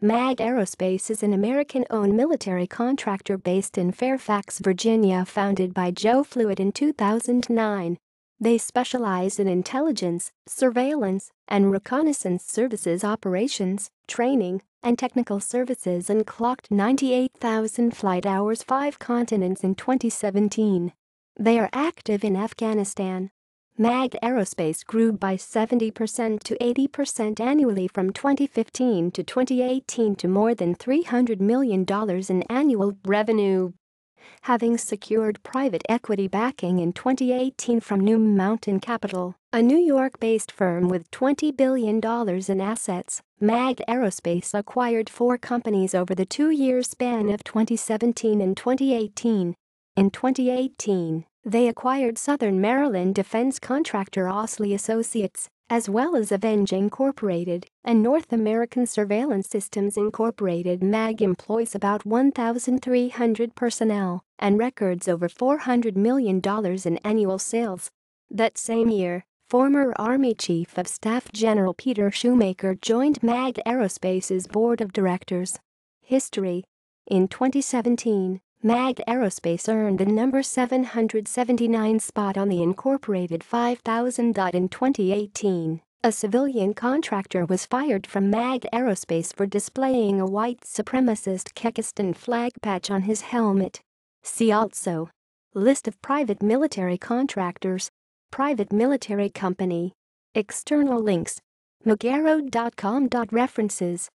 MAG Aerospace is an American-owned military contractor based in Fairfax, Virginia, founded by Joe Fluet in 2009. They specialize in intelligence, surveillance, and reconnaissance services operations, training, and technical services and clocked 98,000 flight hours 5 continents in 2017. They are active in Afghanistan. MAG Aerospace grew by 70% to 80% annually from 2015 to 2018 to more than $300 million in annual revenue. Having secured private equity backing in 2018 from New Mountain Capital, a New York-based firm with $20 billion in assets, MAG Aerospace acquired 4 companies over the 2-year span of 2017 and 2018. In 2018, they acquired Southern Maryland defense contractor Ausley Associates, as well as Avenge Inc. and North American Surveillance Systems Inc. MAG employs about 1,300 personnel and records over $400 million in annual sales. That same year, former Army Chief of Staff General Peter Schoomaker joined MAG Aerospace's board of directors. History. In 2017, MAG Aerospace earned the number 779 spot on the Incorporated 5000. In 2018, a civilian contractor was fired from MAG Aerospace for displaying a white supremacist Kyrgyzstan flag patch on his helmet. See also: List of private military contractors, private military company. External links: Magaro.com. References